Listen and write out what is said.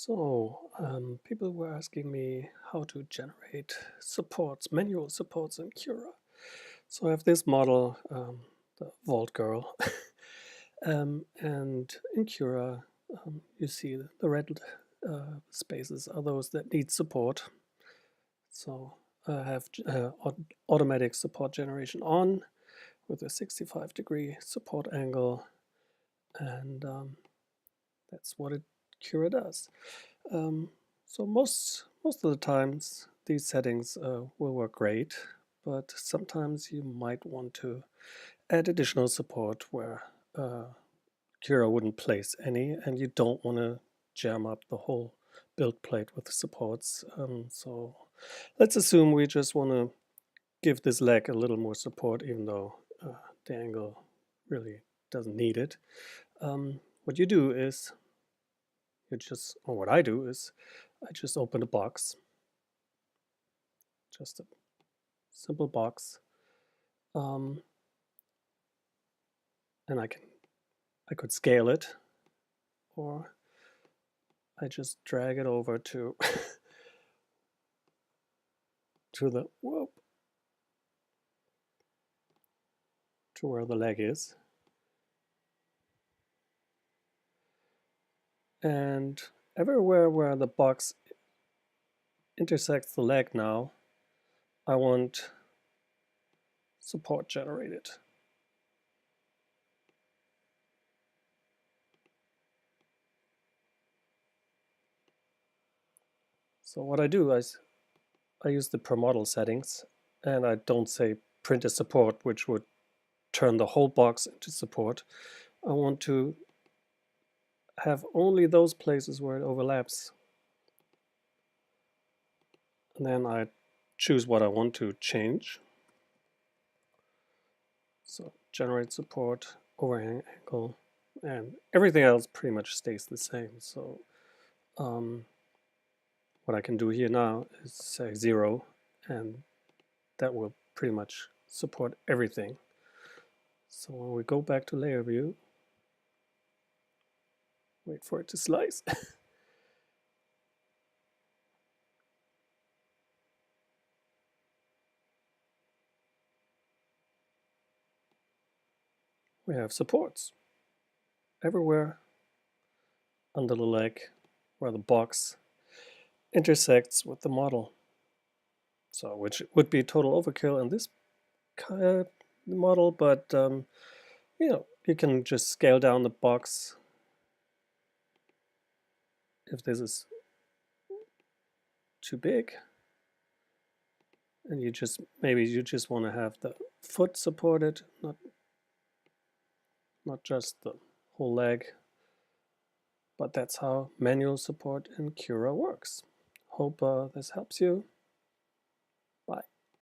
People were asking me how to generate supports, manual supports in Cura. So I have this model, the Vault Girl, and in Cura, you see the red spaces are those that need support. So I have automatic support generation on with a 65-degree support angle, and that's what Cura does. So most of the times these settings will work great, but sometimes you might want to add additional support where Cura wouldn't place any, and you don't want to jam up the whole build plate with supports. So let's assume we just want to give this leg a little more support, even though the angle really doesn't need it. What you do is or what I do is I just open a box, just a simple box, and I could scale it, or I just drag it over to to where the leg is, and everywhere where the box intersects the leg now, I want support generated. So what I do is I use the per model settings, and I don't say print a support, which would turn the whole box into support. I want to have only those places where it overlaps. And then I choose what I want to change. So generate support, overhang angle, and everything else pretty much stays the same. So what I can do here now is say 0, and that will pretty much support everything. So when we go back to layer view, wait for it to slice. We have supports everywhere under the leg where the box intersects with the model. So which would be total overkill in this model, but you can just scale down the box if this is too big, and maybe you just want to have the foot supported, not just the whole leg. But that's how manual support in Cura works. Hope this helps you.